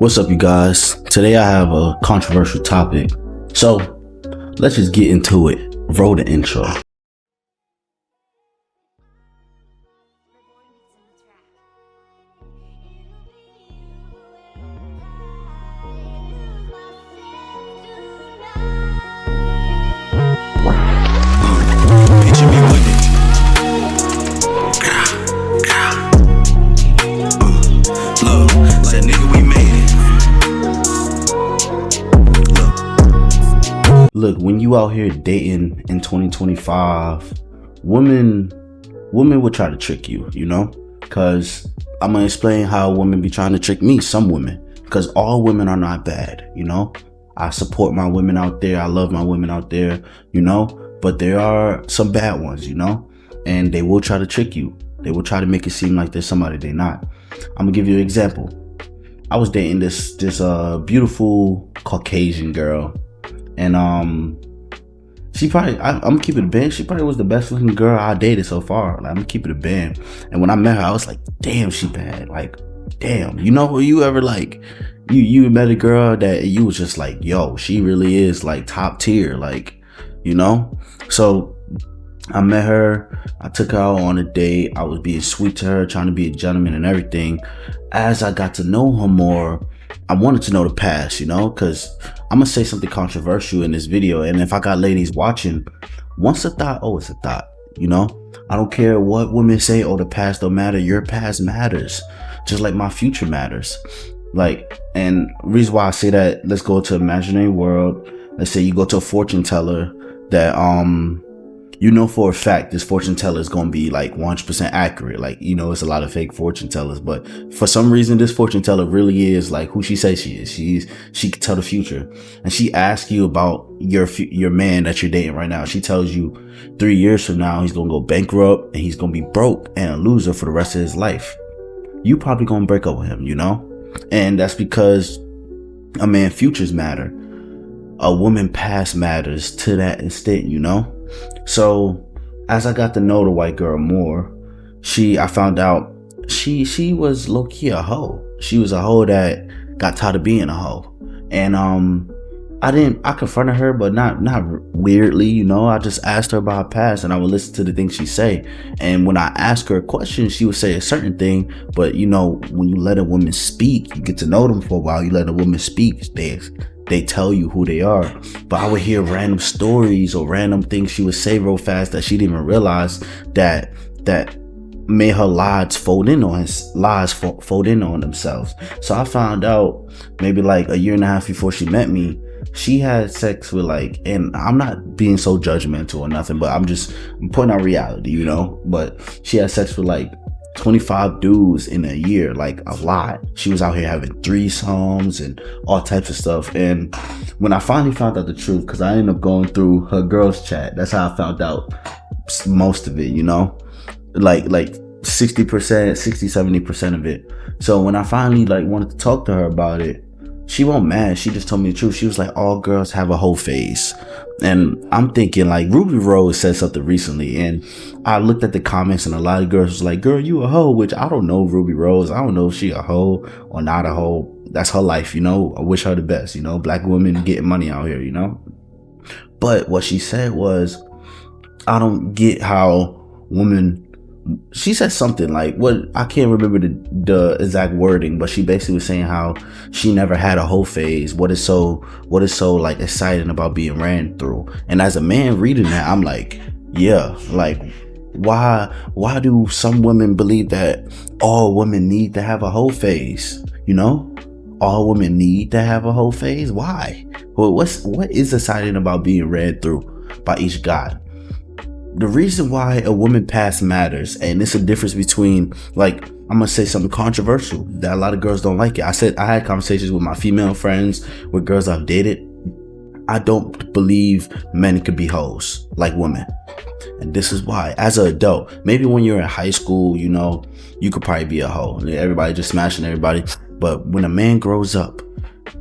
What's up, you guys? Today I have a controversial topic. So let's just get into it. Roll the intro. Picture me with it. Look, said nigga, we made it. Look, when you out here dating in 2025, women will try to trick you, because I'm gonna explain how women be trying to trick me. Some women, because all women are not bad. I support my women out there. I love my women out there, but there are some bad ones, and they will try to trick you. They will try to make it seem like there's somebody they're not. I'm gonna give you an example. I was dating this beautiful Caucasian girl, and she probably, I'm keeping it a band. She probably was the best looking girl I dated so far. Like, I'm keeping it a band. And when I met her, I was like, damn, she bad. Like, damn. You ever like, you met a girl that you was just like, yo, she really is like top tier, like, So I met her. I took her out on a date. I was being sweet to her, trying to be a gentleman and everything. As I got to know her more, I wanted to know the past, because I'm gonna say something controversial in this video. And if I got ladies watching, once a thought, it's a thought, I don't care what women say, the past don't matter. Your past matters, just like my future matters. Like, and reason why I say that, let's go to imaginary world. Let's say you go to a fortune teller that, for a fact this fortune teller is going to be like 100% accurate. Like, it's a lot of fake fortune tellers, but for some reason this fortune teller really is like who she says she is. She can tell the future, and she asks you about your man that you're dating right now. She tells you 3 years from now he's going to go bankrupt and he's going to be broke and a loser for the rest of his life. You probably going to break up with him, and that's because a man futures matter. A woman past matters to that extent, So as I got to know the white girl more, I found out she was low-key a hoe. She was a hoe that got tired of being a hoe. And I confronted her, but not weirdly, I just asked her about her past, and I would listen to the things she say. And when I ask her a question, she would say a certain thing. But when you let a woman speak, you get to know them for a while. You let a woman speak, they tell you who they are. But I would hear random stories or random things she would say real fast that she didn't even realize that made her lies fold in on themselves. So I found out maybe like a year and a half before she met me, she had sex with and I'm not being so judgmental or nothing, but I'm putting out reality, but she had sex with 25 dudes in a year, like a lot. She was out here having threesomes and all types of stuff. And when I finally found out the truth, because I ended up going through her girls chat, that's how I found out most of it, like 60%, 60-70% of it. So when I finally wanted to talk to her about it, she wasn't mad. She just told me the truth. She was like, all girls have a whole phase. And I'm thinking, Ruby Rose said something recently, and I looked at the comments, and a lot of girls was like, girl, you a hoe. Which I don't know Ruby Rose. I don't know if she a hoe or not a hoe. That's her life, I wish her the best, Black women getting money out here, But what she said was, I don't get how women, she said something what I can't remember the exact wording, but she basically was saying how she never had a whole phase. What is so exciting about being ran through? And as a man reading that, I'm like, yeah, why do some women believe that all women need to have a whole phase? All women need to have a whole phase. Why? Well, what is exciting about being ran through by each guy? The reason why a woman past matters, and it's a difference between, I'm gonna say something controversial that a lot of girls don't like it. I had conversations with my female friends, with girls I've dated. I don't believe men could be hoes like women. And this is why. As an adult, maybe when you're in high school, you could probably be a hoe. Everybody just smashing everybody. But when a man grows up,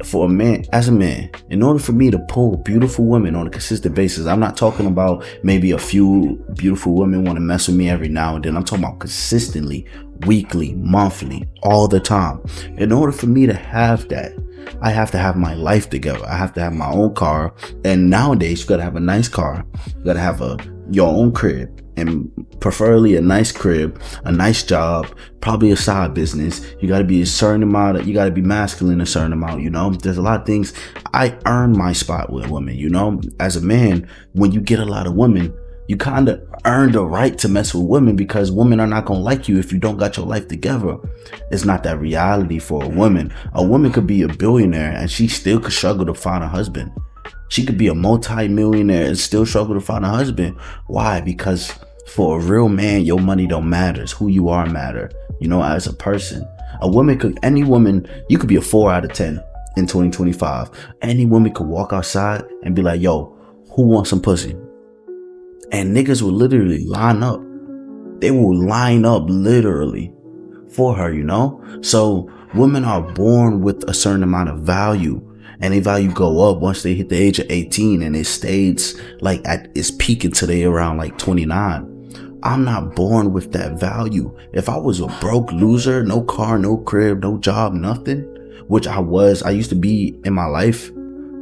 for a man, as a man, in order for me to pull beautiful women on a consistent basis, I'm not talking about maybe a few beautiful women want to mess with me every now and then. I'm talking about consistently, weekly, monthly, all the time. In order for me to have that, I have to have my life together. I have to have my own car. And nowadays, you gotta have a nice car. You gotta have your own crib, and preferably a nice crib, a nice job, probably a side business. You gotta be a certain amount. You gotta be masculine a certain amount. You know, there's a lot of things. I earn my spot with women. You know, as a man, when you get a lot of women, you kind of earn the right to mess with women, because women are not going to like you if you don't got your life together. It's not that reality for a woman. A woman could be a billionaire and she still could struggle to find a husband. She could be a multi-millionaire and still struggle to find a husband. Why? Because for a real man, your money don't matter. It's who you are matter, you know, as a person. Any woman, you could be a 4 out of 10 in 2025. Any woman could walk outside and be like, yo, who wants some pussy? And niggas will literally line up. They will line up literally for her, you know? So women are born with a certain amount of value, and their value go up once they hit the age of 18, and it stays like at its peak until they around like 29. I'm not born with that value. If I was a broke loser, no car, no crib, no job, nothing, which I used to be in my life,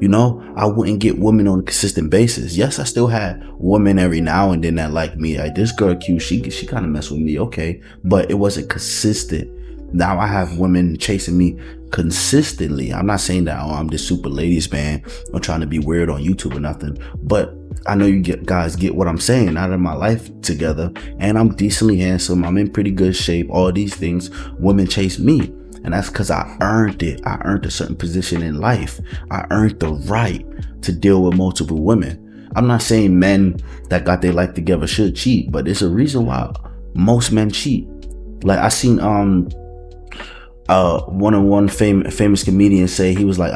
you know, I wouldn't get women on a consistent basis. Yes, I still had women every now and then that liked me. Like, this girl cute, she kind of messed with me, okay, but it wasn't consistent. Now I have women chasing me consistently. I'm not saying that I'm this super ladies man. I'm trying to be weird on YouTube or nothing, but I know you guys get what I'm saying. Out of my life together, and I'm decently handsome, I'm in pretty good shape, all these things, women chase me. And that's because I earned it. I earned a certain position in life. I earned the right to deal with multiple women. I'm not saying men that got their life together should cheat, but there's a reason why most men cheat. Like, I seen one famous comedian say, he was like,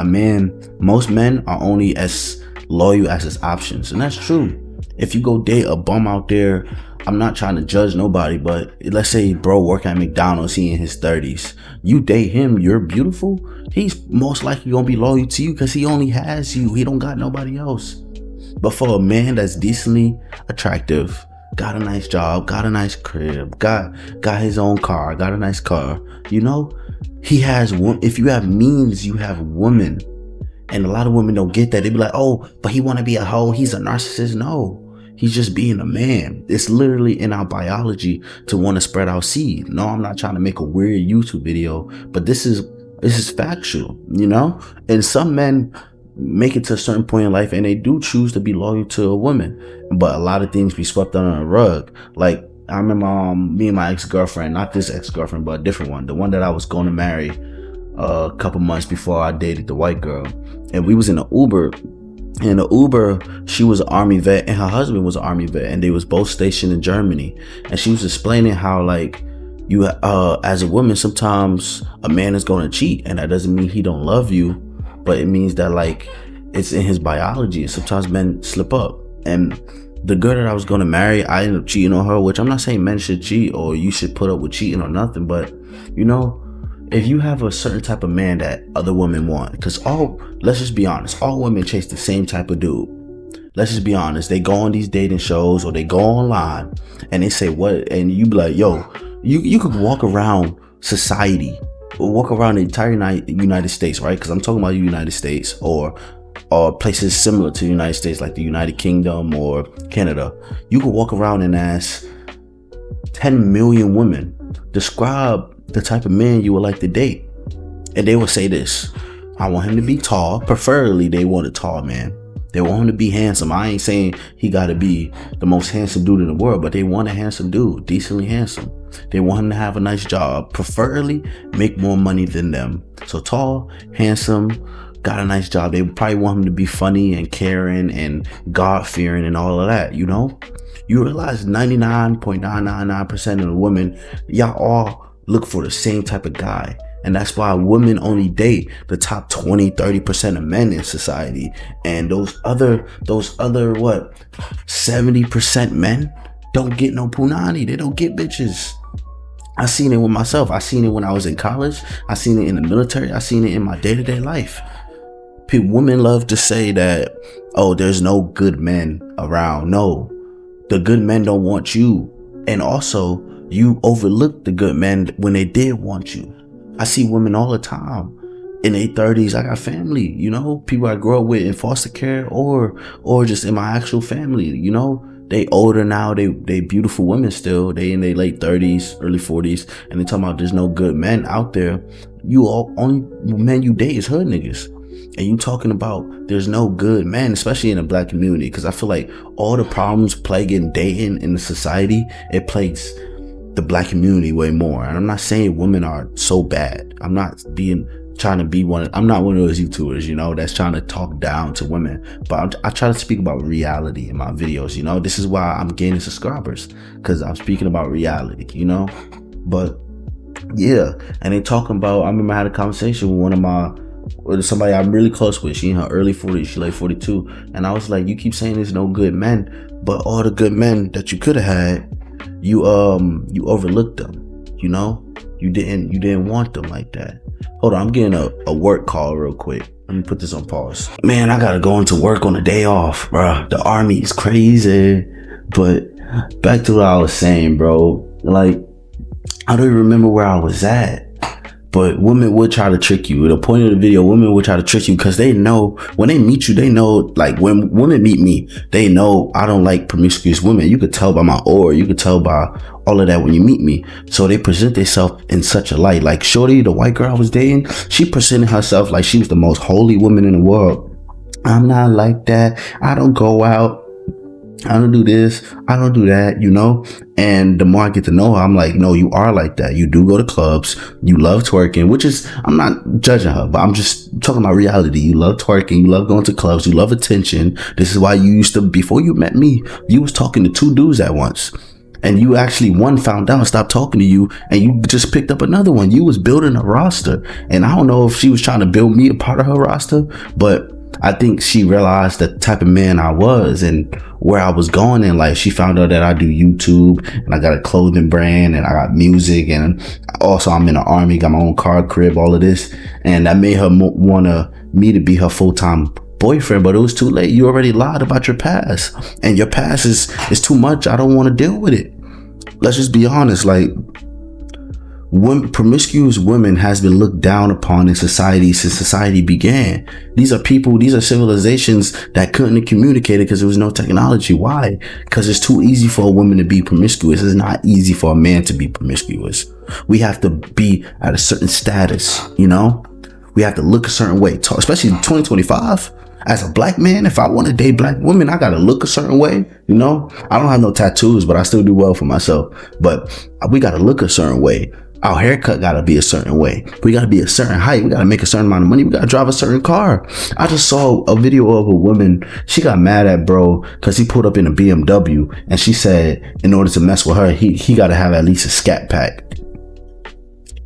most men are only as loyal as his options. And that's true. If you go date a bum out there, I'm not trying to judge nobody, but let's say bro working at McDonald's, he in his 30s. You date him, you're beautiful. He's most likely gonna be loyal to you because he only has you. He don't got nobody else. But for a man that's decently attractive, got a nice job, got a nice crib, got his own car, got a nice car, you know, he has one. If you have means, you have women. And a lot of women don't get that. They be like, oh, but he want to be a hoe. He's a narcissist. No. He's just being a man. It's literally in our biology to want to spread our seed. No, I'm not trying to make a weird YouTube video, but this is factual, you know? And some men make it to a certain point in life and they do choose to be loyal to a woman, but a lot of things be swept under the rug. Like, I remember me and my ex-girlfriend, not this ex-girlfriend, but a different one, the one that I was going to marry a couple months before I dated the white girl. And we was in an Uber. In the Uber, she was an Army vet and her husband was an Army vet, and they was both stationed in Germany. And she was explaining how, like, you as a woman, sometimes a man is going to cheat, and that doesn't mean he don't love you, but it means that, like, it's in his biology, and sometimes men slip up. And the girl that I was going to marry, I ended up cheating on her, which I'm not saying men should cheat or you should put up with cheating or nothing, but, you know, if you have a certain type of man that other women want, because let's just be honest, all women chase the same type of dude. Let's just be honest. They go on these dating shows or they go online and they say what, and you be like, yo, you could walk around society or walk around the entire United States, right? Because I'm talking about the United States or places similar to the United States, like the United Kingdom or Canada. You could walk around and ask 10 million women, describe the type of man you would like to date, and they will say this: I want him to be tall. Preferably they want a tall man. They want him to be handsome. I ain't saying he got to be the most handsome dude in the world, but they want a handsome dude, decently handsome. They want him to have a nice job, preferably make more money than them. So tall, handsome, got a nice job. They probably want him to be funny and caring and God-fearing and all of that, you know? You realize 99.999% of the women, y'all all look for the same type of guy. And that's why women only date the top 20-30% of men in society. And those other what, 70% men don't get no punani. They don't get bitches. I seen it with myself. I seen it when I was in college. I seen it in the military. I seen it in my day-to-day life. Women love to say that, oh, there's no good men around. No, the good men don't want you. And also, you overlook the good men when they did want you. I see women all the time in their 30s. I got family, you know, people I grew up with in foster care or just in my actual family, you know. They older now, they beautiful women still. They in their late 30s, early 40s, and they talking about there's no good men out there. You all only men you date is hood niggas. And you talking about there's no good men, especially in the black community, because I feel like all the problems plaguing dating in the society, it plagues the black community way more. And I'm not saying women are so bad. I'm not trying to be I'm not one of those YouTubers, you know, that's trying to talk down to women, but I try to speak about reality in my videos, you know. This is why I'm gaining subscribers, because I'm speaking about reality, you know. But yeah, and they talking about, I remember I had a conversation with somebody I'm really close with. She in her early 40s, she like 42, and I was like, you keep saying there's no good men, but all the good men that you could have had, you overlooked them, you know. You didn't want them like that. Hold on, I'm getting a work call real quick. Let me put this on pause. Man, I gotta go into work on a day off, bro. The army is crazy. But back to what I was saying, bro. Like, I don't even remember where I was at. But women would try to trick you. The point of the video, women would try to trick you because they know when they meet you, they know, like when women meet me, they know I don't like promiscuous women. You could tell by my aura, you could tell by all of that when you meet me. So they present themselves in such a light. Like Shorty, the white girl I was dating, she presented herself like she was the most holy woman in the world. I'm not like that. I don't go out. I don't do this, I don't do that, you know. And the more I get to know her, I'm like, no, you are like that. You do go to clubs, you love twerking, which is, I'm not judging her, but I'm just talking about reality. You love twerking, you love going to clubs, you love attention. This is why you used to, before you met me, you was talking to 2 dudes at once. And you actually, one found out and stopped talking to you, and you just picked up another one. You was building a roster. And I don't know if she was trying to build me a part of her roster, but I think she realized the type of man I was and where I was going in life. She found out that I do YouTube and I got a clothing brand and I got music, and also I'm in the army, got my own car, crib, all of this. And that made her want me to be her full-time boyfriend, but it was too late. You already lied about your past, and your past is too much. I don't want to deal with it. Let's just be honest. Like, promiscuous women has been looked down upon in society since society began. These are people, these are civilizations that couldn't communicate because there was no technology. Why? Because it's too easy for a woman to be promiscuous. It's not easy for a man to be promiscuous. We have to be at a certain status, you know? We have to look a certain way, especially in 2025. As a black man, if I want to date black women, I gotta look a certain way, you know? I don't have no tattoos, but I still do well for myself. But we gotta look a certain way. Our haircut gotta be a certain way. We gotta be a certain height. We gotta make a certain amount of money. We gotta drive a certain car. I just saw a video of a woman. She got mad at bro because he pulled up in a BMW, and she said in order to mess with her, he gotta have at least a scat pack.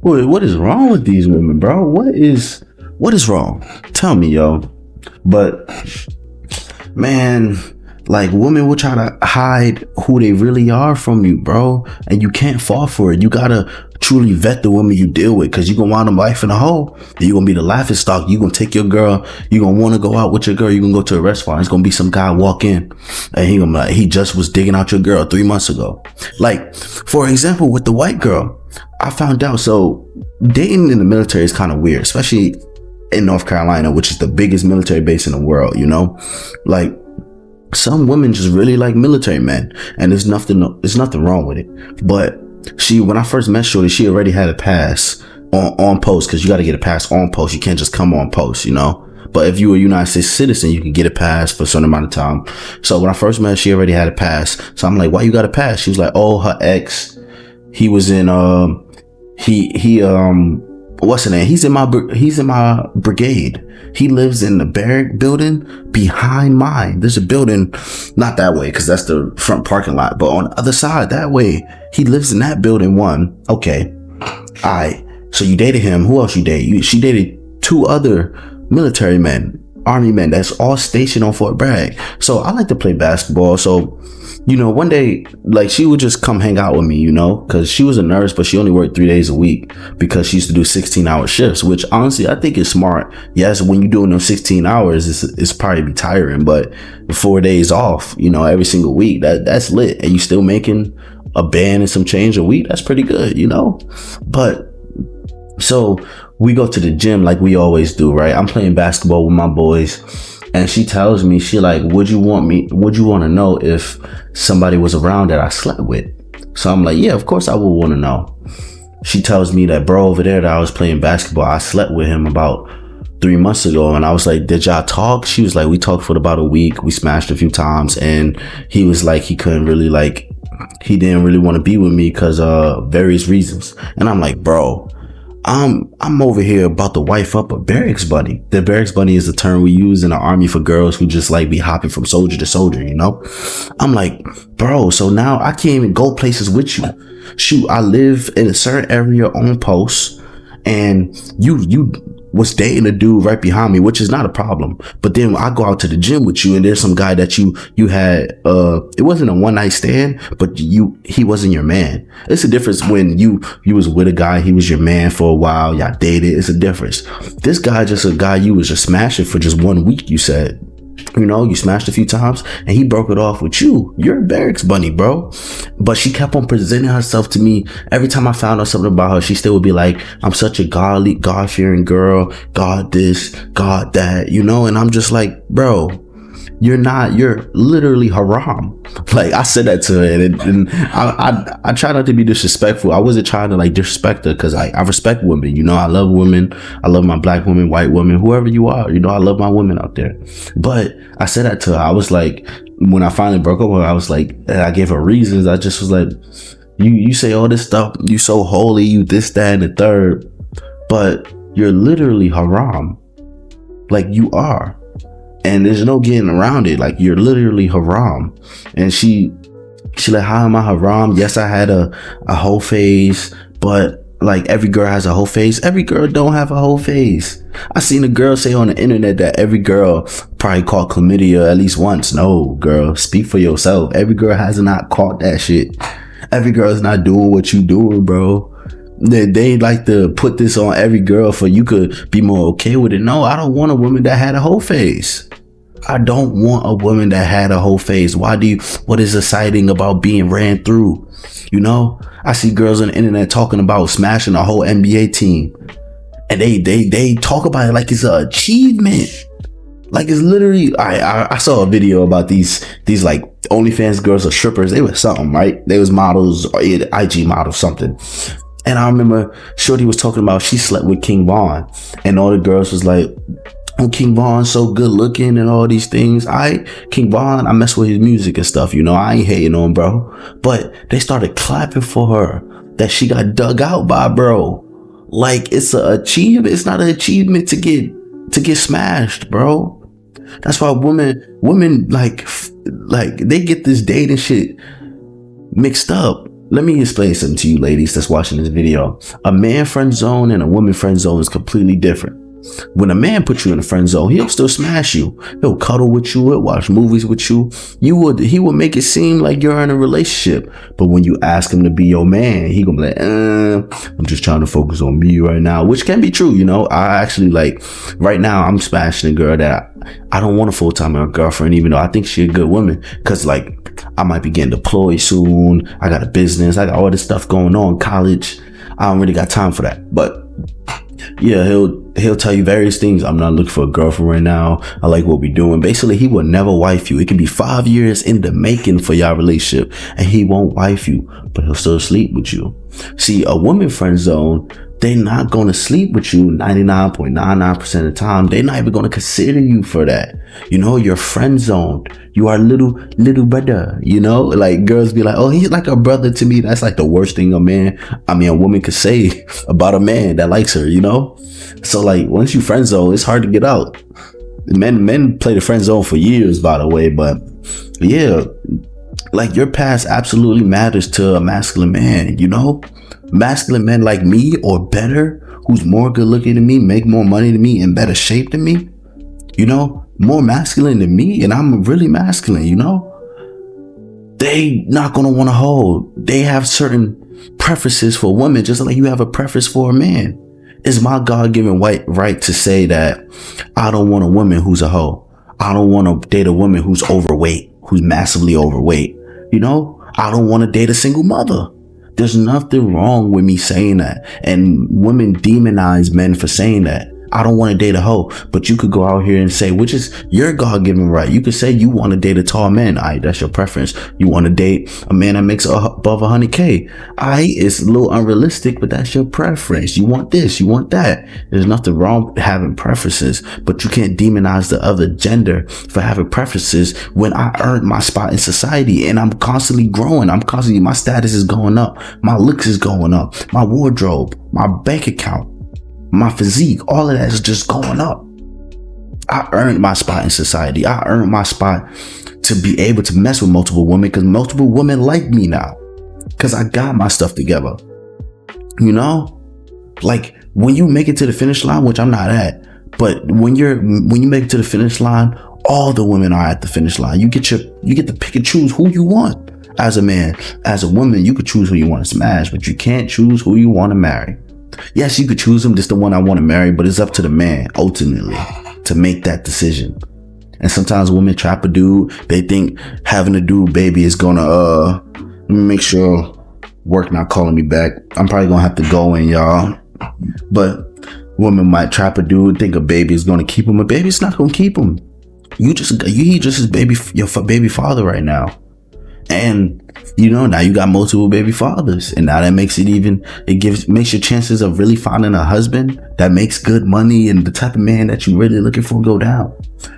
What is wrong with these women, bro? What is wrong? Tell me, yo. But man, like, women will try to hide who they really are from you, bro. And you can't fall for it. You gotta truly vet the woman you deal with, because you're gonna wind up life in a hole. You're gonna be the laughing stock. You're gonna take your girl. You're gonna want to go out with your girl. You're gonna go to a restaurant. It's gonna be some guy walk in and he gonna be like, he just was digging out your girl 3 months ago. Like, for example, with the white girl, I found out. So dating in the military is kind of weird, especially in North Carolina, which is the biggest military base in the world, you know? Like, some women just really like military men, and there's nothing wrong with it. But when I first met Shorty, she already had a pass on post, because you got to get a pass on post. You can't just come on post, you know? But if you were a United States citizen, you can get a pass for a certain amount of time. So when I first met her, she already had a pass. So I'm like, why you got a pass? She was like, oh, her ex, he was in, what's the name? He's in my brigade. He lives in the barrack building behind mine. There's a building, not that way, because that's the front parking lot, but on the other side, that way. He lives in that building. One. Okay. Alright. So you dated him. Who else you dated? She dated 2 other military men. Army men that's all stationed on Fort Bragg. So I like to play basketball. So, one day, like, she would just come hang out with me, because she was a nurse, but she only worked 3 days a week because she used to do 16-hour shifts, which honestly, I think is smart. Yes, when you're doing those 16 hours, it's probably be tiring, but 4 days off, every single week, that's lit. And you still making a band and some change a week. That's pretty good, But so we go to the gym like we always do, right? I'm playing basketball with my boys. And she tells me, she like, would you want to know if somebody was around that I slept with? So I'm like, yeah, of course I would want to know. She tells me that bro over there that I was playing basketball, I slept with him about 3 months ago. And I was like, did y'all talk? She was like, we talked for about a week. We smashed a few times. And he was like, he didn't really want to be with me because various reasons. And I'm like, bro, I'm over here about to wife up a barracks bunny. The barracks bunny is a term we use in the Army for girls who just like be hopping from soldier to soldier, I'm like, bro, so now I can't even go places with you. Shoot, I live in a certain area on post, and you was dating a dude right behind me, which is not a problem. But then I go out to the gym with you, and there's some guy that you had, it wasn't a one night stand, but he wasn't your man. It's a difference when you was with a guy, he was your man for a while, y'all dated. It's a difference. This guy, just a guy you was just smashing for just 1 week, you said. You smashed a few times and he broke it off with you. You're a barracks bunny, bro. But she kept on presenting herself to me. Every time I found out something about her, she still would be like, I'm such a God-fearing girl. God this, God that, and I'm just like, bro, you're literally haram. Like, I said that to her, and I try not to be disrespectful. I wasn't trying to like disrespect her, because I respect women. I love women. I love my black women, white women, whoever you are. I love my women out there. But I said that to her. I was like, when I finally broke up with her, I was like, I gave her reasons. I just was like, you say all this stuff, you so holy, you this, that, and the third, but you're literally haram. Like, you are. And there's no getting around it. Like, you're literally haram. And she like, how am I haram? Yes, I had a whole phase, but like, every girl has a whole phase. Every girl don't have a whole phase. I seen a girl say on the internet that every girl probably caught chlamydia at least once. No, girl, speak for yourself. Every girl has not caught that shit. Every girl is not doing what you doing, bro. They like to put this on every girl for you could be more okay with it. No, I don't want a woman that had a whole phase. I don't want a woman that had a whole phase. What is exciting about being ran through? I see girls on the internet talking about smashing a whole NBA team, and they talk about it like it's an achievement. Like, it's literally, I saw a video about these like OnlyFans girls or strippers. They were something, right? They was models or IG models, something. And I remember Shorty was talking about she slept with King Von, and all the girls was like, oh, King Von's so good looking and all these things. King Von, I mess with his music and stuff, I ain't hating on bro. But they started clapping for her that she got dug out by bro. Like, it's an achievement. It's not an achievement to get smashed, bro. That's why women like they get this dating shit mixed up. Let me explain something to you ladies that's watching this video. A man friend zone and a woman friend zone is completely different. When a man puts you in a friend zone, he'll still smash you. He'll cuddle with you. He'll watch movies with you. He will make it seem like you're in a relationship. But when you ask him to be your man, he gonna be like, I'm just trying to focus on me right now, which can be true. I actually, like, right now I'm smashing a girl that I don't want a full-time girlfriend, even though I think she's a good woman. Cause like, I might be getting deployed soon. I got a business. I got all this stuff going on, college. I don't really got time for that. But yeah, he'll tell you various things. I'm not looking for a girlfriend right now. I like what we're doing. Basically, he will never wife you. It can be 5 years in the making for y'all relationship, and he won't wife you, but he'll still sleep with you. See, a woman friend zone, they're not going to sleep with you 99.99% of the time. They're not even going to consider you for that. You're friend zoned. You are little brother, like, girls be like, oh, he's like a brother to me. That's like the worst thing a woman could say about a man that likes her, So like, once you friend zone, it's hard to get out. Men play the friend zone for years, by the way, but yeah, like, your past absolutely matters to a masculine man, Masculine men like me or better, who's more good looking than me, make more money than me, in better shape than me, you know, more masculine than me, and I'm really masculine, you know, they not gonna want to hold. They have certain preferences for women, just like you have a preference for a man. It's my God-given right to say that I don't want a woman who's a hoe. I don't want to date a woman who's overweight, who's massively overweight. You know, I don't want to date a single mother. There's nothing wrong with me saying that. And women demonize men for saying that. I don't want to date a hoe, but you could go out here and say, which is your God-given right. You could say you want to date a tall man. That's your preference. You want to date a man that makes above 100K. It's a little unrealistic, but that's your preference. You want this, you want that. There's nothing wrong with having preferences, but you can't demonize the other gender for having preferences when I earned my spot in society and I'm constantly growing. My status is going up. My looks is going up. My wardrobe, my bank account, my physique, all of that is just going up. I earned my spot in society. I earned my spot to be able to mess with multiple women because multiple women like me now because I got my stuff together. You know, like when you make it to the finish line, which I'm not at, but when you make it to the finish line, all the women are at the finish line. You get to pick and choose who you want. As a man, as a woman, you could choose who you want to smash, but you can't choose who you want to marry. Yes, you could choose them. This is the one I want to marry, but it's up to the man ultimately to make that decision. And sometimes women trap a dude. They think having a dude baby is gonna let me make sure work not calling me back. I'm probably gonna have to go in, y'all. But women might trap a dude, think a baby is gonna keep him. A baby's not gonna keep him. He just his your baby father right now. And you know, now you got multiple baby fathers, and now that makes makes your chances of really finding a husband that makes good money and the type of man that you're really looking for go down.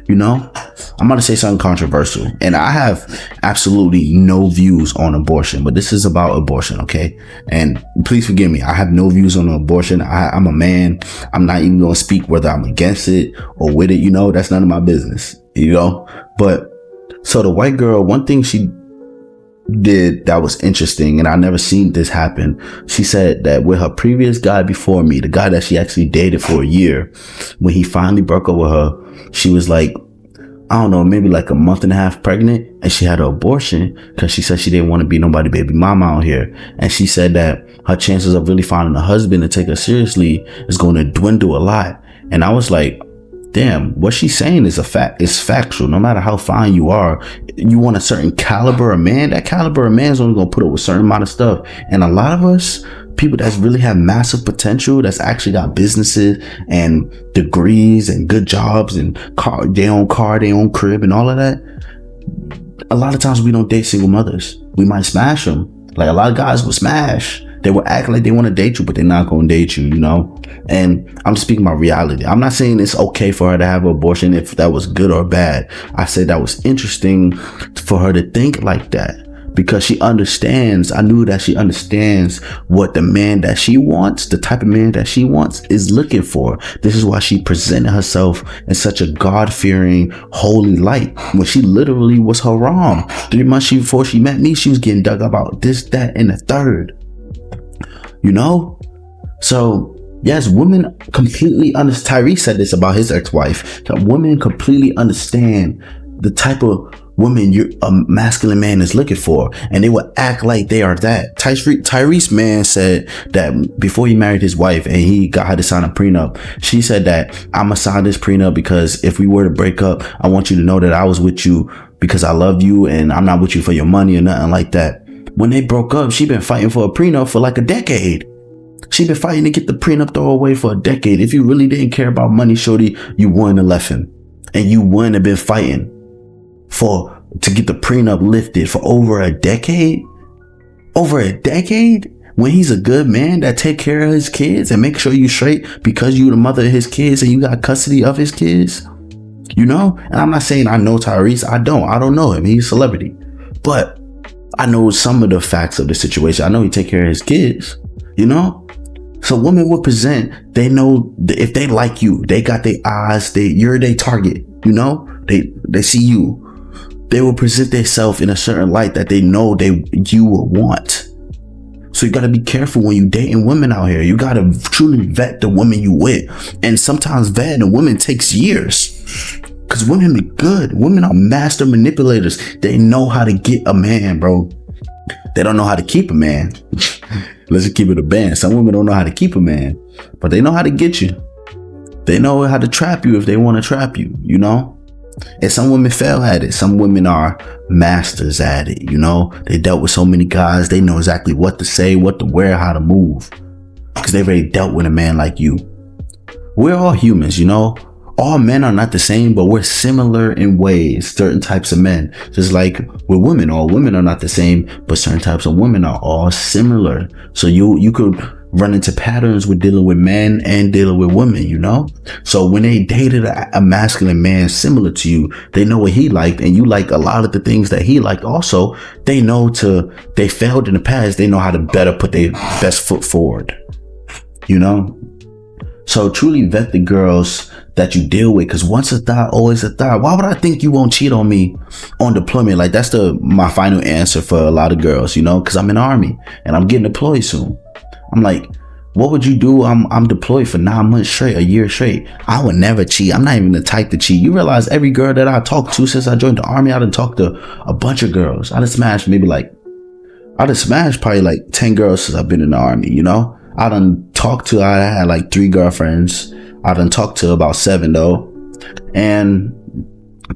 You know, I'm going to say something controversial, and I have absolutely no views on abortion, but this is about abortion, okay? And please forgive me, I have no views on abortion. I'm a man. I'm not even going to speak whether I'm against it or with it. You know, that's none of my business. You know, but so the white girl, one thing she did that was interesting, and I never seen this happen. She said that with her previous guy before me, the guy that she actually dated for a year, when he finally broke up with her, she was like, I don't know, maybe like a month and a half pregnant, and she had an abortion because she said she didn't want to be nobody baby mama out here. And she said that her chances of really finding a husband to take her seriously is going to dwindle a lot. And I was like, damn, what she's saying is it's factual. No matter how fine you are, you want a certain caliber of man. That caliber of man is only gonna put up with a certain amount of stuff. And a lot of us, people that really have massive potential, that's actually got businesses and degrees and good jobs and their own car, their own crib and all of that. A lot of times we don't date single mothers. We might smash them. Like a lot of guys will smash. They will act like they want to date you, but they're not going to date you, you know? And I'm just speaking about reality. I'm not saying it's okay for her to have an abortion if that was good or bad. I said that was interesting for her to think like that because she understands. I knew that she understands what the man that she wants, the type of man that she wants, is looking for. This is why she presented herself in such a God-fearing, holy light when she literally was haram. 3 months before she met me, she was getting dug about this, that, and the third. You know? So, yes, women completely understand. Tyrese said this about his ex-wife, that women completely understand the type of woman a masculine man is looking for, and they will act like they are that. Tyrese man said that before he married his wife and he got her to sign a prenup, she said that I'm gonna sign this prenup because if we were to break up, I want you to know that I was with you because I love you and I'm not with you for your money or nothing like that. When they broke up, she been fighting for a prenup for like a decade. She been fighting to get the prenup thrown away for a decade. If you really didn't care about money, shorty, you wouldn't have left him. And you wouldn't have been fighting to get the prenup lifted for over a decade. Over a decade? When he's a good man that take care of his kids and make sure you straight because you the mother of his kids and you got custody of his kids. You know? And I'm not saying I know Tyrese. I don't know him. He's a celebrity. But I know some of the facts of the situation. I know he take care of his kids, you know? So women will present, they know if they like you, they got their eyes, you're their target, you know? They see you. They will present themselves in a certain light that they know you will want. So you got to be careful when you dating women out here. You got to truly vet the women you with. And sometimes vetting a woman takes years. Because women are good. Women are master manipulators. They know how to get a man, bro. They don't know how to keep a man. Let's just keep it a band. Some women don't know how to keep a man, but they know how to get you. They know how to trap you if they want to trap you, you know? And some women fail at it. Some women are masters at it, you know? They dealt with so many guys. They know exactly what to say, what to wear, how to move. Because they've already dealt with a man like you. We're all humans, you know? All men are not the same, but we're similar in ways, certain types of men. Just like with women, all women are not the same, but certain types of women are all similar. So you could run into patterns with dealing with men and dealing with women, you know? So when they dated a masculine man similar to you, they know what he liked, and you like a lot of the things that he liked also. They failed in the past. They know how to better put their best foot forward, you know? So truly vet the girls that you deal with, because once a thot, always a thot. Why would I think you won't cheat on me on deployment? Like, that's my final answer for a lot of girls, you know, because I'm in the Army and I'm getting deployed soon. I'm like, what would you do? I'm deployed for 9 months straight, a year straight. I would never cheat. I'm not even the type to cheat. You realize every girl that I talked to since I joined the Army, I done talked to a bunch of girls. I done smashed probably like 10 girls since I've been in the Army, you know? I had like 3 girlfriends. I done talked to about 7 though. And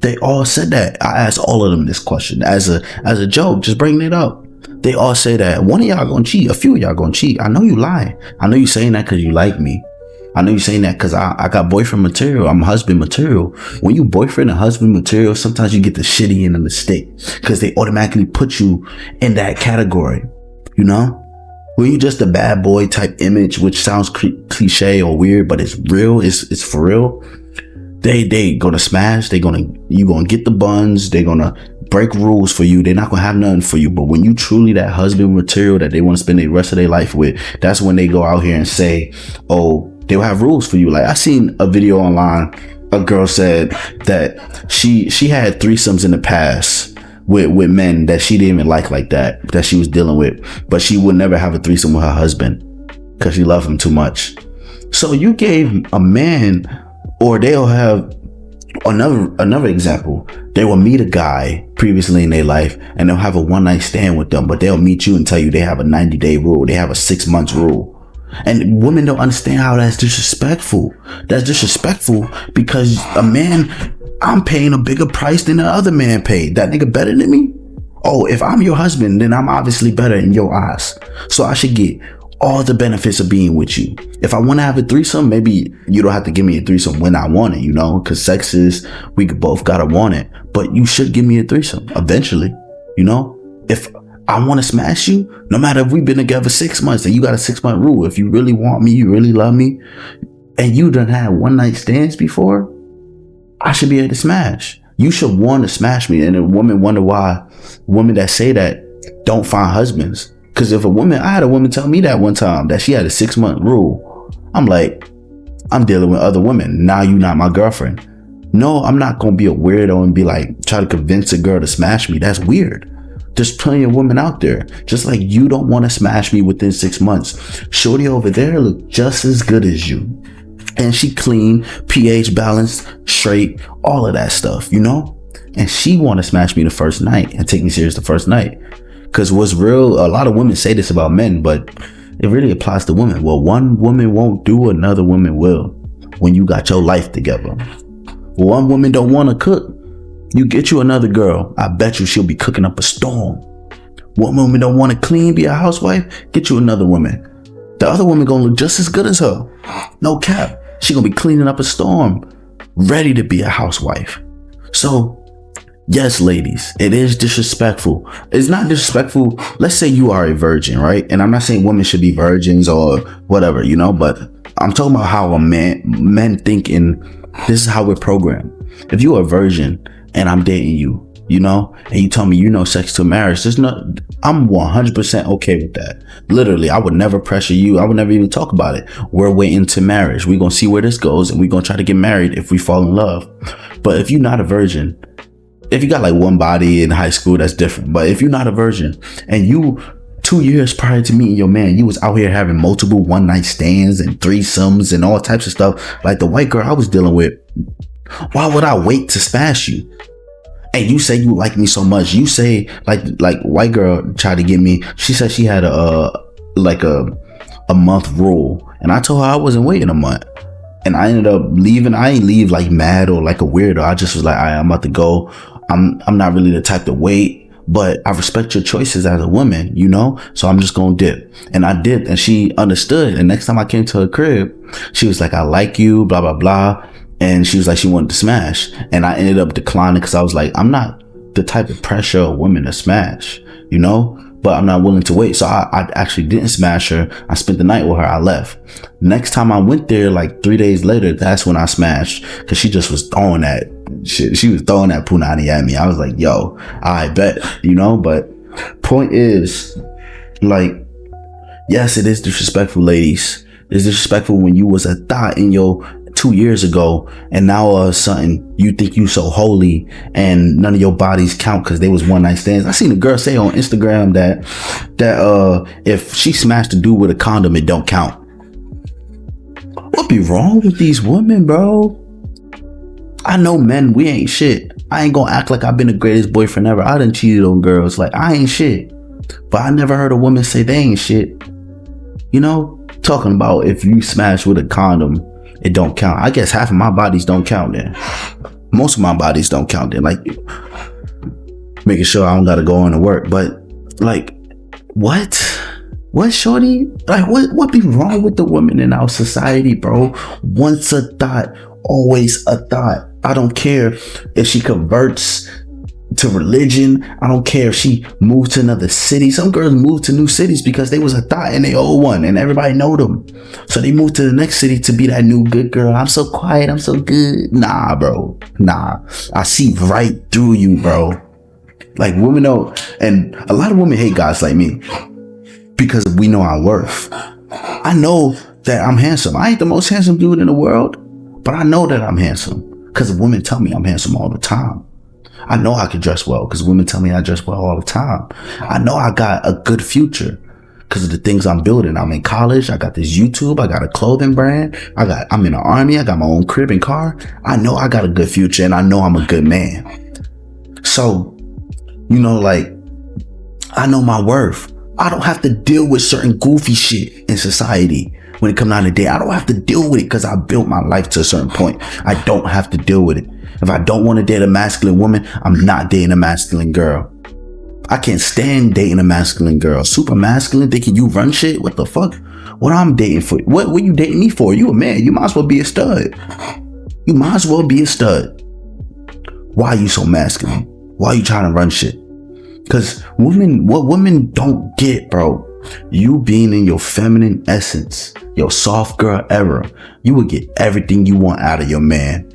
they all said that. I asked all of them this question as a joke, just bringing it up. They all say that one of y'all gonna cheat, a few of y'all gonna cheat. I know you lying. I know you saying that because you like me. I know you saying that because I got boyfriend material. I'm husband material. When you boyfriend and husband material, sometimes you get the shitty end of the stick because they automatically put you in that category, you know? When you just a bad boy type image, which sounds cliche or weird, but it's real, it's for real. They gonna smash, you gonna get the buns, they gonna break rules for you, they're not gonna have nothing for you. But when you truly that husband material that they want to spend the rest of their life with, that's when they go out here and say, oh, they'll have rules for you. Like, I seen a video online, a girl said that she had threesomes in the past with men that she didn't even like that she was dealing with, but she would never have a threesome with her husband because she loved him too much. So you gave a man, or they'll have another example. They will meet a guy previously in their life and they'll have a one-night stand with them, but they'll meet you and tell you they have a 90-day rule, they have a 6 months rule. And women don't understand how that's disrespectful. That's disrespectful because a man, I'm paying a bigger price than the other man paid. That nigga better than me? Oh, if I'm your husband, then I'm obviously better in your eyes. So I should get all the benefits of being with you. If I want to have a threesome, maybe you don't have to give me a threesome when I want it, you know, because sex is, we both gotta want it. But you should give me a threesome eventually, you know? If I want to smash you, no matter if we've been together 6 months and you got a 6-month rule, if you really want me, you really love me, and you done had one-night stands before, I should be able to smash. You should want to smash me. And a woman wonder why women that say that don't find husbands. Because I had a woman tell me that one time that she had a 6-month rule. I'm like, I'm dealing with other women. Now you not my girlfriend. No, I'm not going to be a weirdo and be like, try to convince a girl to smash me. That's weird. There's plenty of women out there. Just like you don't want to smash me within 6 months. Shorty over there look just as good as you. And she clean, pH balanced, straight, all of that stuff, you know? And she want to smash me the first night and take me serious the first night. Because what's real, a lot of women say this about men, but it really applies to women. Well, one woman won't do, another woman will when you got your life together. One woman don't want to cook. You get you another girl, I bet you she'll be cooking up a storm. One woman don't want to clean, be a housewife, get you another woman. The other woman gonna look just as good as her. No cap. She gonna be cleaning up a storm, ready to be a housewife. So, yes, ladies, it is disrespectful. It's not disrespectful. Let's say you are a virgin, right? And I'm not saying women should be virgins or whatever, you know, but I'm talking about how men think, and this is how we're programmed. If you are a virgin and I'm dating you, you know, and you tell me you know sex till marriage, I'm 100% okay with that. Literally, I would never pressure you. I would never even talk about it. We're waiting to marriage. We're going to see where this goes, and we're going to try to get married if we fall in love. But if you're not a virgin, if you got like one body in high school, that's different. But if you're not a virgin and you 2 years prior to meeting your man, you was out here having multiple one-night stands and threesomes and all types of stuff, like the white girl I was dealing with, Why would I wait to smash you? And you say you like me so much. You say like white girl tried to get me. She said she had a month rule, and I told her I wasn't waiting a month. And I ended up leaving. I ain't leave like mad or like a weirdo. I just was like, all right, I'm about to go. I'm not really the type to wait, but I respect your choices as a woman, you know? So I'm just gonna dip. And I dipped, and she understood. And next time I came to her crib, she was like, I like you, blah, blah, blah. And she was like, she wanted to smash. And I ended up declining because I was like, I'm not the type of pressure a woman to smash, you know? But I'm not willing to wait. So I actually didn't smash her. I spent the night with her. I left. Next time I went there, like 3 days later, that's when I smashed, because she just was throwing that shit. She was throwing that punani at me. I was like, yo, I bet, you know? But point is, like, yes, it is disrespectful, ladies. It's disrespectful when you was a thot in your 2 years ago, and now all of a sudden you think you so holy and none of your bodies count because they was one night stands. I seen a girl say on Instagram that if she smashed a dude with a condom, it don't count. What be wrong with these women, bro? I know men, we ain't shit. I ain't gonna act like I've been the greatest boyfriend ever. I done cheated on girls. Like, I ain't shit. But I never heard a woman say they ain't shit. You know, talking about if you smash with a condom, it don't count. I guess half of my bodies don't count then. Most of my bodies don't count then. Like, making sure I don't gotta go on to work. But like, what shorty? Like, what be wrong with the women in our society, bro? Once a thot, always a thot. I don't care if she converts to religion. I don't care if she moved to another city. Some girls moved to new cities because they was a thot in their old one and everybody know them. So they moved to the next city to be that new good girl. I'm so quiet. I'm so good. Nah, bro. Nah. I see right through you, bro. Like, women know, and a lot of women hate guys like me because we know our worth. I know that I'm handsome. I ain't the most handsome dude in the world, but I know that I'm handsome because women tell me I'm handsome all the time. I know I can dress well because women tell me I dress well all the time. I know I got a good future because of the things I'm building. I'm in college. I got this YouTube. I got a clothing brand. I'm in the army. I got my own crib and car. I know I got a good future, and I know I'm a good man. So, you know, like, I know my worth. I don't have to deal with certain goofy shit in society when it comes down to date. I don't have to deal with it because I built my life to a certain point. I don't have to deal with it. If I don't want to date a masculine woman, I'm not dating a masculine girl. I can't stand dating a masculine girl. Super masculine, thinking you run shit? What the fuck? What I'm dating for? What you dating me for? You a man. You might as well be a stud. You might as well be a stud. Why are you so masculine? Why are you trying to run shit? Because what women don't get, bro, you being in your feminine essence, your soft girl era, you will get everything you want out of your man.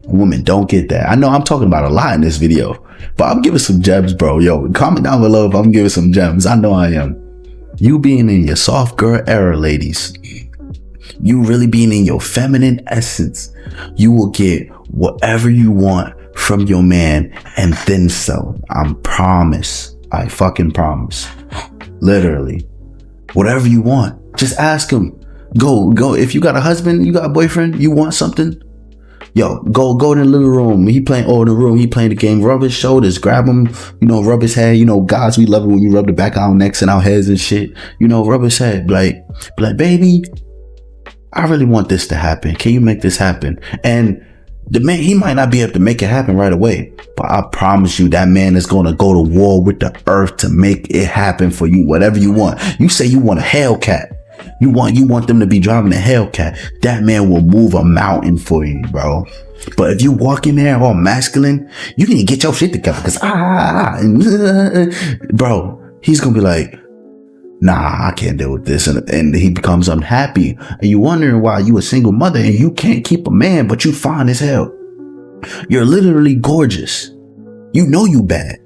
Women don't get that. I know I'm talking about a lot in this video, but I'm giving some gems, bro. Yo, comment down below if I'm giving some gems. I know I am. You being in your soft girl era, ladies, you really being in your feminine essence, you will get whatever you want from your man and then some. I promise. I fucking promise. Literally. Whatever you want. Just ask him. Go. If you got a husband, you got a boyfriend, you want something, yo, go in the living room. He playing the game. Rub his shoulders, grab him, rub his head. Guys, we love it when you rub the back of our necks and our heads and shit. Rub his head. Like, baby, I really want this to happen. Can you make this happen? And the man, he might not be able to make it happen right away, but I promise you that man is going to go to war with the earth to make it happen for you. Whatever you want. You say you want a Hellcat. You want them to be driving a Hellcat. That man will move a mountain for you, bro. But if you walk in there all masculine, you need to get your shit together. Cause bro, he's gonna be like, nah, I can't deal with this, and he becomes unhappy. And you wondering why you a single mother and you can't keep a man, but you fine as hell. You're literally gorgeous. You know you bad,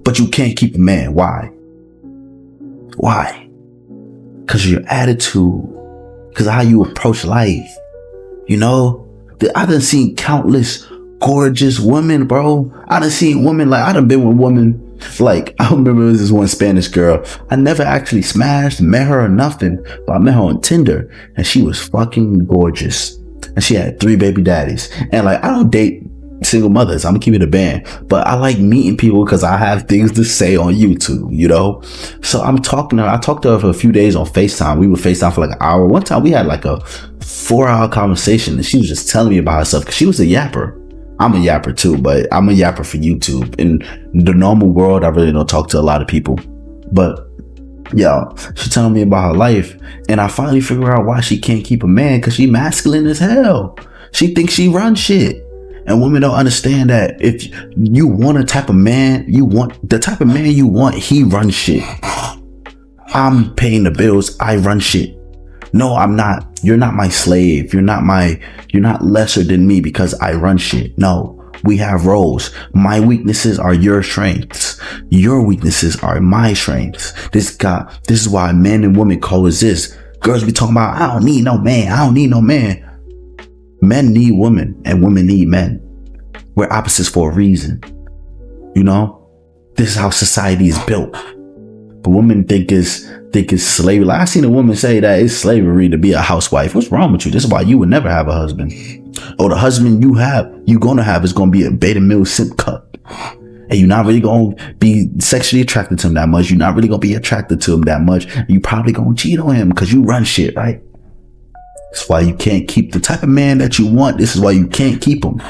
but you can't keep a man. Why? Because of your attitude. Because of how you approach life. I done seen countless gorgeous women, bro. I done seen women, like, I done been with women, like, I remember there was this one Spanish girl. I never actually smashed, met her or nothing, but I met her on Tinder, and she was fucking gorgeous. and she had 3 baby daddies. And like, I don't date single mothers. I'm gonna keep it a band, but I like meeting people because I have things to say on YouTube, you know? So I'm talking to her. I talked to her for a few days on FaceTime. We would FaceTime for like an hour. One time we had like a 4-hour conversation, and she was just telling me about herself because she was a yapper. I'm a yapper too, but I'm a yapper for YouTube. In the normal world, I really don't talk to a lot of people. But yo, she telling me about her life, and I finally figure out why she can't keep a man, because she masculine as hell. She thinks she runs shit. And women don't understand that if you want a type of man, you want the type of man you want, he runs shit. I'm paying the bills, I run shit. No, I'm not. You're not my slave. You're not lesser than me because I run shit. No, we have roles. My weaknesses are your strengths. Your weaknesses are my strengths. This is why men and women coexist. Girls be talking about, I don't need no man. I don't need no man. Men need women and women need men. We're opposites for a reason. You know, this is how society is built. But women think it's slavery. Like, I seen a woman say that it's slavery to be a housewife. What's wrong with you? This is why you would never have a husband. Or the husband you're gonna have is gonna be a beta male simp cup. And you're not really gonna be sexually attracted to him that much. You're not really gonna be attracted to him that much. You probably gonna cheat on him because you run shit, right? That's why you can't keep the type of man that you want. This is why you can't keep him.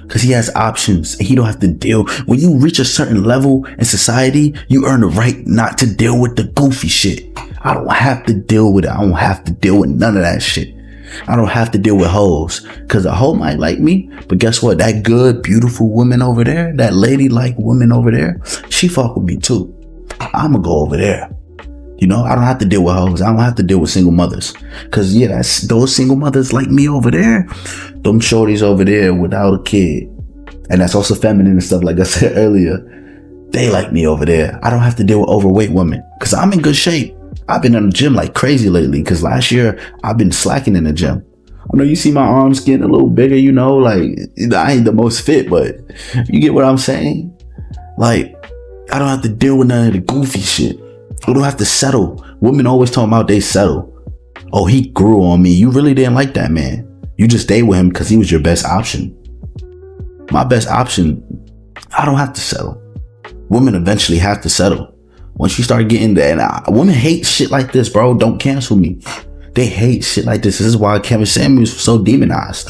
Because he has options and he don't have to deal. When you reach a certain level in society, you earn the right not to deal with the goofy shit. I don't have to deal with it. I don't have to deal with none of that shit. I don't have to deal with hoes. Because a hoe might like me, but guess what? That good, beautiful woman over there, that lady-like woman over there, she fuck with me too. I'ma go over there. You know, I don't have to deal with hoes. I don't have to deal with single mothers. Because, yeah, that's those single mothers like me over there. Them shorties over there without a kid. And that's also feminine and stuff, like I said earlier. They like me over there. I don't have to deal with overweight women. Because I'm in good shape. I've been in the gym like crazy lately. Because last year, I've been slacking in the gym. I know you see my arms getting a little bigger, you know. Like, I ain't the most fit, but you get what I'm saying? Like, I don't have to deal with none of the goofy shit. We don't have to settle. Women always talking about they settle. Oh, he grew on me. You really didn't like that man. You just stayed with him because he was your best option. My best option, I don't have to settle. Women eventually have to settle. Once you start getting there, and women hate shit like this, bro. Don't cancel me. They hate shit like this. This is why Kevin Samuels was so demonized.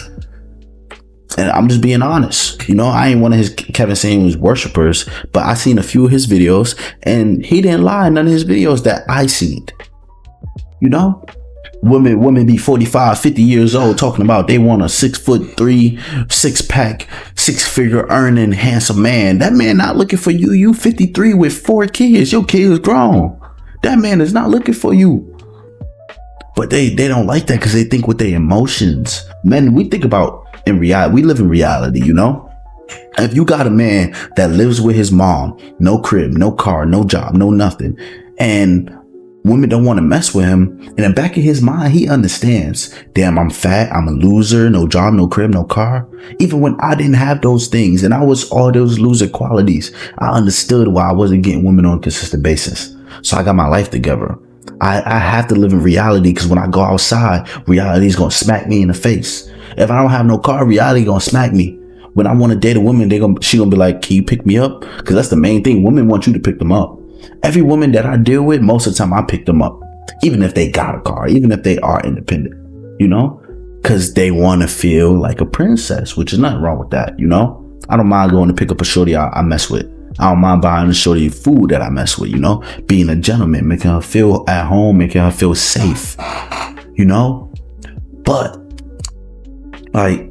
And I'm just being honest. You know, I ain't one of his Kevin Samuels worshipers, but I seen a few of his videos and he didn't lie in none of his videos that I seen. You know, women be 45, 50 years old talking about they want a 6'3", 6-pack, 6-figure earning handsome man. That man not looking for you. You 53 with 4 kids. Your kid is grown. That man is not looking for you. But they don't like that because they think with their emotions. Men, we think about in reality, we live in reality, you know? If you got a man that lives with his mom, no crib, no car, no job, no nothing, and women don't want to mess with him, in the back of his mind, he understands, damn, I'm fat, I'm a loser, no job, no crib, no car. Even when I didn't have those things and I was all those loser qualities, I understood why I wasn't getting women on a consistent basis. So I got my life together. I have to live in reality because when I go outside, reality is going to smack me in the face. If I don't have no car, reality going to smack me. When I want to date a woman, she going to be like, can you pick me up? Because that's the main thing. Women want you to pick them up. Every woman that I deal with, most of the time I pick them up. Even if they got a car, even if they are independent, you know, because they want to feel like a princess, which is nothing wrong with that. You know, I don't mind going to pick up a shorty I mess with. I don't mind buying a shorty food that I mess with, you know, being a gentleman, making her feel at home, making her feel safe, you know, but like,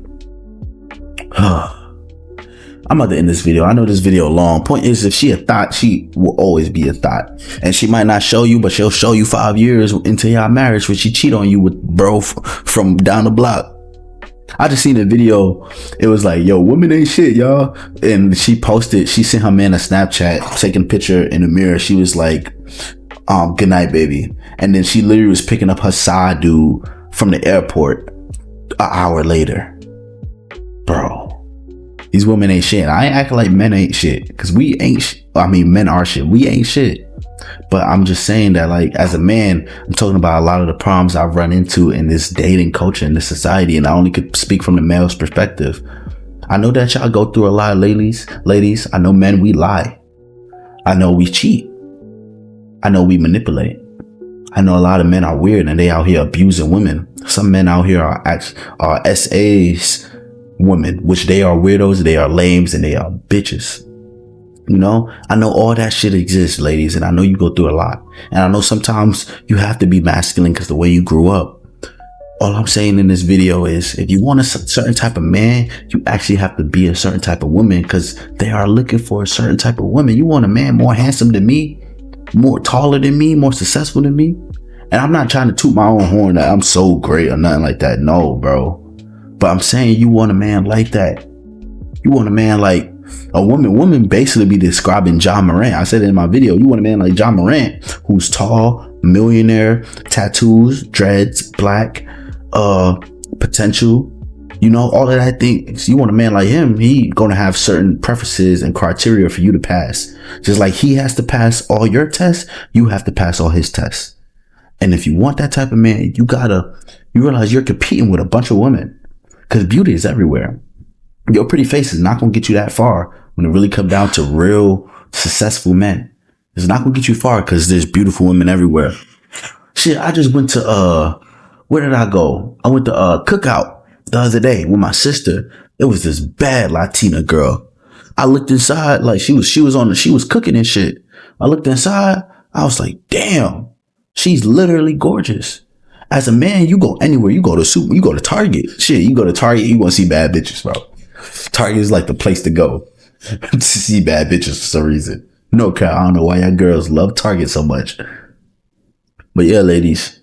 I'm about to end this video. I know this video long. Point is, if she a thot, she will always be a thot. And she might not show you, but she'll show you 5 years into your marriage when she cheat on you with bro from down the block. I just seen a video. It was like, yo, women ain't shit, y'all. And she sent her man a Snapchat, taking a picture in the mirror. She was like, good night, baby. And then she literally was picking up her side dude from the airport an hour later. Bro, these women ain't shit. I ain't acting like men ain't shit. Because we ain't men are shit. We ain't shit. But I'm just saying that, like, as a man, I'm talking about a lot of the problems I've run into in this dating culture, in this society, and I only could speak from the male's perspective. I know that y'all go through a lot, ladies. I know men, we lie. I know we cheat. I know we manipulate. I know a lot of men are weird and they out here abusing women. Some men out here are SAs women, which they are weirdos, they are lames, and they are bitches. You know, I know all that shit exists, ladies, and I know you go through a lot. And I know sometimes you have to be masculine because the way you grew up. All I'm saying in this video is, if you want a certain type of man, you actually have to be a certain type of woman, because they are looking for a certain type of woman. You want a man more handsome than me, more taller than me, more successful than me. And I'm not trying to toot my own horn that I'm so great or nothing like that. No, bro. But I'm saying you want a man like that. You want a man like a woman. Women basically be describing John Morant. I said it in my video. You want a man like John Morant, who's tall, millionaire, tattoos, dreads, black, potential, you know, all of that things. You want a man like him, he gonna have certain preferences and criteria for you to pass. Just like he has to pass all your tests, you have to pass all his tests. And if you want that type of man, you realize you're competing with a bunch of women, because beauty is everywhere. Your pretty face is not gonna get you that far when it really comes down to real successful men. It's not gonna get you far because there's beautiful women everywhere. Shit, I just went to where did I go? I went to Cookout the other day with my sister. It was this bad Latina girl. I looked inside, like she was cooking and shit. I looked inside, I was like, damn, she's literally gorgeous. As a man, you go anywhere. You go to Target. Shit, you go to Target, you want to see bad bitches, bro. Target is like the place to go to see bad bitches for some reason. No cap, I don't know why y'all girls love Target so much. But yeah, ladies,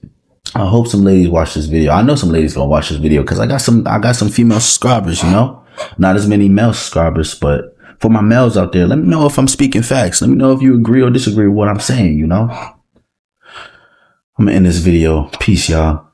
I hope some ladies watch this video. I know some ladies gonna watch this video because I got some female subscribers, you know? Not as many male subscribers, but for my males out there, let me know if I'm speaking facts. Let me know if you agree or disagree with what I'm saying, you know? I'm gonna end this video. Peace, y'all.